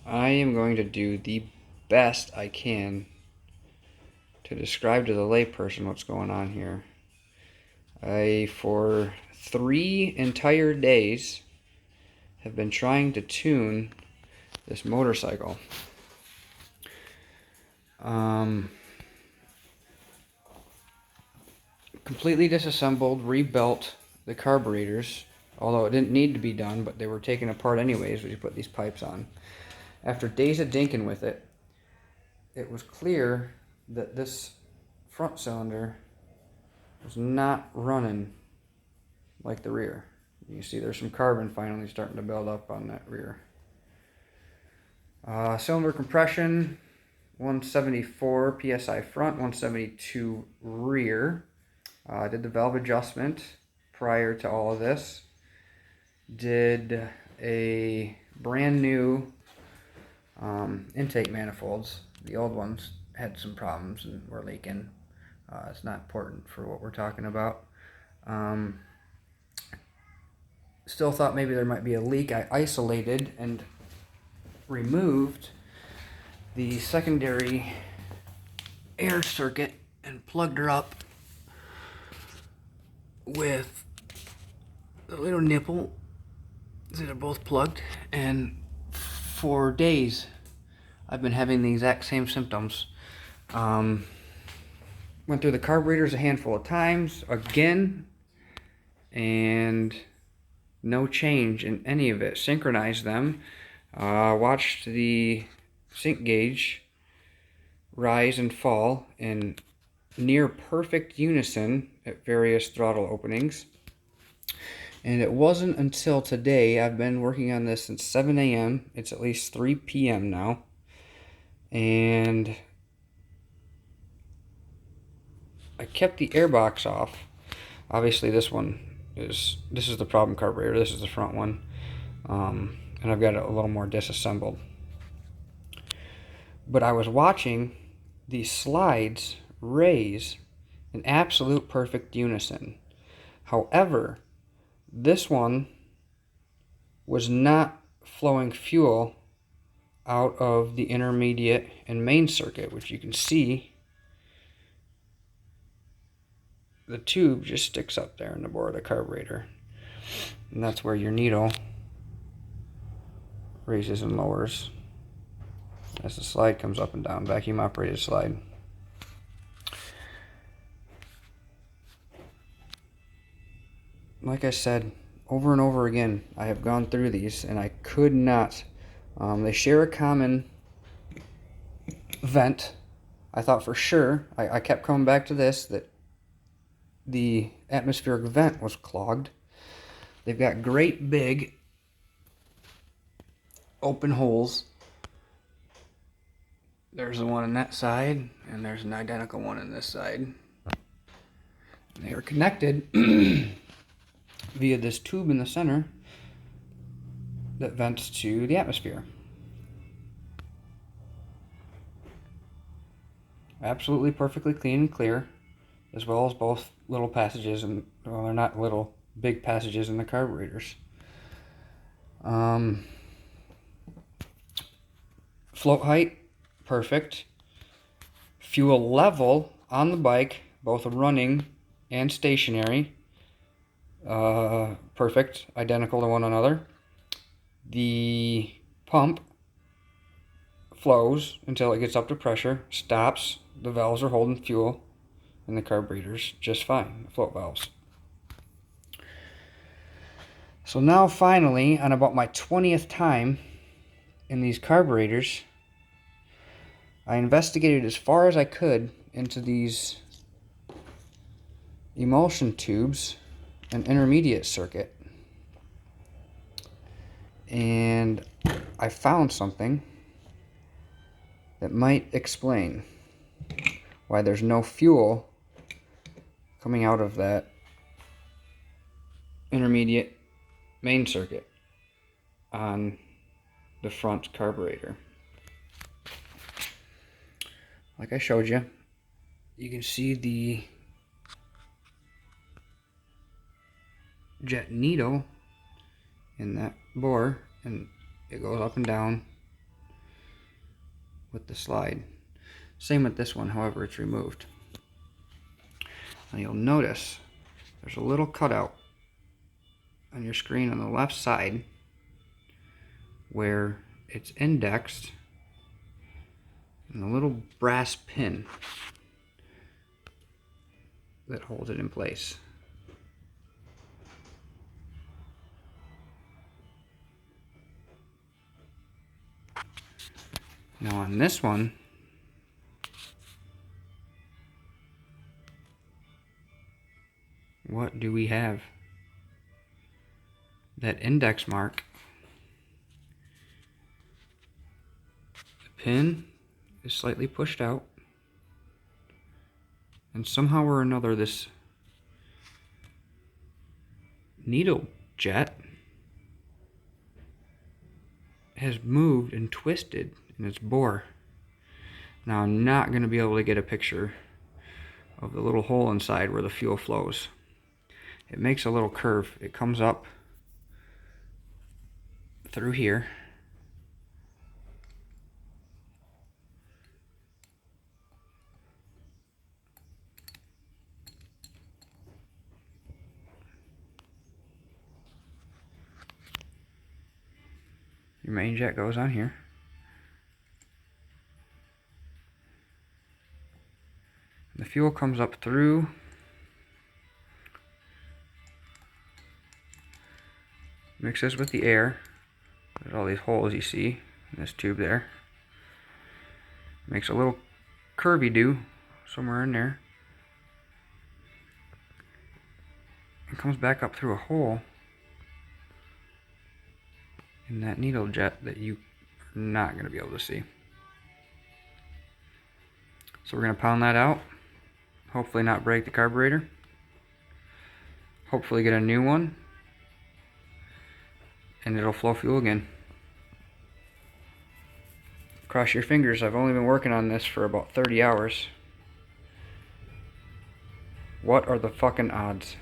I am going to do the best I can to describe to the layperson what's going on here. For 3 entire days, have been trying to tune this motorcycle. Completely disassembled, rebuilt the carburetors, although it didn't need to be done, but they were taken apart anyways when you put these pipes on. After days of dinking with it, it was clear that this front cylinder was not running like the rear. You see there's some carbon finally starting to build up on that rear. Cylinder compression, 174 psi front, 172 rear. Did the valve adjustment prior to all of this. Did a brand new intake manifolds. The old ones had some problems and were leaking. It's not important for what we're talking about. Still thought maybe there might be a leak. I isolated and removed the secondary air circuit and plugged her up with a little nipple. So they're both plugged, and for days I've been having the exact same symptoms. Went through the carburetors a handful of times again, and no change in any of it. Synchronized them. Watched the sync gauge rise and fall in near perfect unison at various throttle openings. And it wasn't until today, I've been working on this since 7 a.m. It's at least 3 p.m. now. And I kept the airbox off. Obviously this is the problem carburetor. This is the front one. And I've got it a little more disassembled. But I was watching these slides raise in absolute perfect unison. However, this one was not flowing fuel out of the intermediate and main circuit, which you can see the tube just sticks up there in the bore of the carburetor. And that's where your needle raises and lowers as the slide comes up and down, vacuum operated slide. Like I said, over and over again, I have gone through these and I could not. They share a common vent. I thought for sure, I kept coming back to this, that the atmospheric vent was clogged. They've got great big open holes. There's the one on that side, and there's an identical one on this side. They are connected via this tube in the center that vents to the atmosphere. Absolutely perfectly clean and clear, as well as both little passages, and well, they're not little, big passages in the carburetors. Float height, perfect. Fuel level on the bike, both running and stationary, perfect, identical to one another. The pump flows until it gets up to pressure, stops, the valves are holding fuel, and the carburetor's just fine, the float valves. So now finally, on about my 20th time in these carburetors, I investigated as far as I could into these emulsion tubes and intermediate circuit, and I found something that might explain why there's no fuel coming out of that intermediate main circuit on the front carburetor. Like I showed you, you can see the jet needle in that bore, and it goes up and down with the slide. Same with this one, however, it's removed. Now you'll notice there's a little cutout on your screen on the left side where it's indexed and a little brass pin that holds it in place. Now on this one, what do we have? That index mark. The pin is slightly pushed out, and somehow or another this needle jet has moved and twisted in its bore. Now I'm not going to be able to get a picture of the little hole inside where the fuel flows. It makes a little curve. It comes up through here. Your main jet goes on here. The fuel comes up through mixes with the air. There's all these holes you see in this tube there. Makes a little curvy-do somewhere in there. And comes back up through a hole in that needle jet that you are not going to be able to see. So we're going to pound that out. Hopefully not break the carburetor. Hopefully get a new one. And it'll flow fuel again. Cross your fingers. I've only been working on this for about 30 hours. What are the fucking odds?